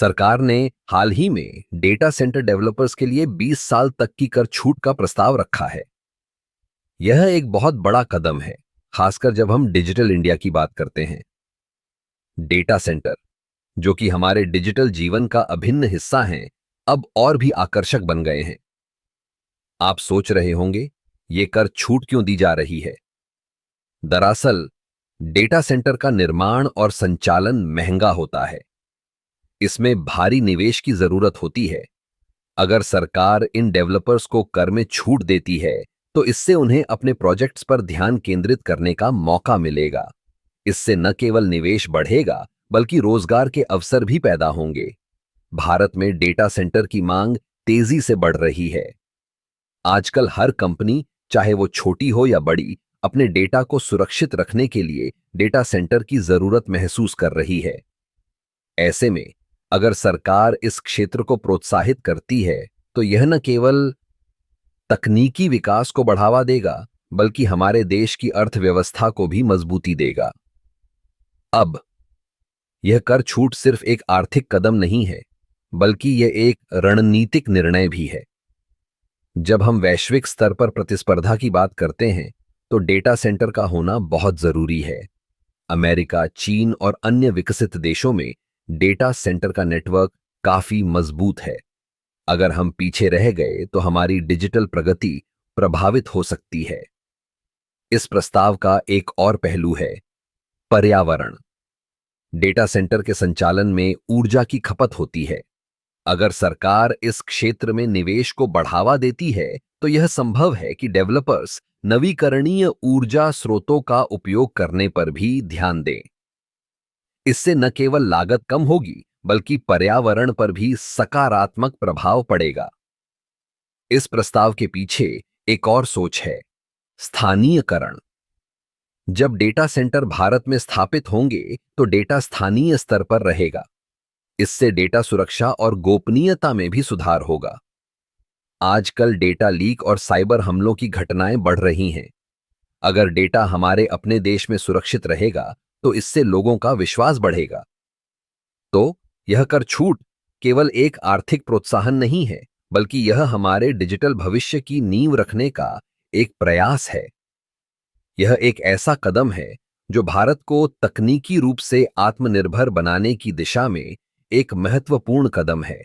सरकार ने हाल ही में डेटा सेंटर डेवलपर्स के लिए 20 साल तक की कर छूट का प्रस्ताव रखा है। यह एक बहुत बड़ा कदम है, खासकर जब हम डिजिटल इंडिया की बात करते हैं। डेटा सेंटर, जो कि हमारे डिजिटल जीवन का अभिन्न हिस्सा हैं, अब और भी आकर्षक बन गए हैं। आप सोच रहे होंगे, ये कर छूट क्यों दी जा रही है? दरअसल, डेटा सेंटर का निर्माण और संचालन महंगा होता है। इसमें भारी निवेश की जरूरत होती है। अगर सरकार इन डेवलपर्स को कर में छूट देती है, तो इससे उन्हें अपने प्रोजेक्ट्स पर ध्यान केंद्रित करने का मौका मिलेगा। इससे न केवल निवेश बढ़ेगा, बल्कि रोजगार के अवसर भी पैदा होंगे। भारत में डेटा सेंटर की मांग तेजी से बढ़ रही है। आजकल हर कंपनी, चाहे वो छोटी हो या बड़ी, अपने डेटा को सुरक्षित रखने के लिए डेटा सेंटर की जरूरत महसूस कर रही है। ऐसे में अगर सरकार इस क्षेत्र को प्रोत्साहित करती है, तो यह न केवल तकनीकी विकास को बढ़ावा देगा, बल्कि हमारे देश की अर्थव्यवस्था को भी मजबूती देगा। अब यह कर छूट सिर्फ एक आर्थिक कदम नहीं है, बल्कि यह एक रणनीतिक निर्णय भी है। जब हम वैश्विक स्तर पर प्रतिस्पर्धा की बात करते हैं, तो डेटा सेंटर का होना बहुत जरूरी है। अमेरिका, चीन और अन्य विकसित देशों में डेटा सेंटर का नेटवर्क काफी मजबूत है। अगर हम पीछे रह गए, तो हमारी डिजिटल प्रगति प्रभावित हो सकती है। इस प्रस्ताव का एक और पहलू है पर्यावरण। डेटा सेंटर के संचालन में ऊर्जा की खपत होती है। अगर सरकार इस क्षेत्र में निवेश को बढ़ावा देती है, तो यह संभव है कि डेवलपर्स नवीकरणीय ऊर्जा स्रोतों का उपयोग करने पर भी ध्यान दें। इससे न केवल लागत कम होगी, बल्कि पर्यावरण पर भी सकारात्मक प्रभाव पड़ेगा। इस प्रस्ताव के पीछे एक और सोच है, स्थानीयकरण। जब डेटा सेंटर भारत में स्थापित होंगे, तो डेटा स्थानीय स्तर पर रहेगा। इससे डेटा सुरक्षा और गोपनीयता में भी सुधार होगा। आजकल डेटा लीक और साइबर हमलों की घटनाएं बढ़ रही हैं। अगर डेटा हमारे अपने देश में सुरक्षित रहेगा, तो इससे लोगों का विश्वास बढ़ेगा। तो यह कर छूट केवल एक आर्थिक प्रोत्साहन नहीं है, बल्कि यह हमारे डिजिटल भविष्य की नींव रखने का एक प्रयास है। यह एक ऐसा कदम है जो भारत को तकनीकी रूप से आत्मनिर्भर बनाने की दिशा में एक महत्वपूर्ण कदम है।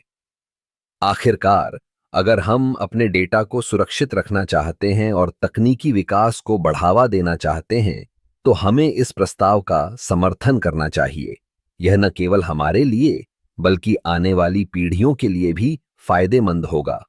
आखिरकार, अगर हम अपने डेटा को सुरक्षित रखना चाहते हैं और तकनीकी विकास को बढ़ावा देना चाहते हैं, तो हमें इस प्रस्ताव का समर्थन करना चाहिए। यह न केवल हमारे लिए, बल्कि आने वाली पीढ़ियों के लिए भी फायदेमंद होगा।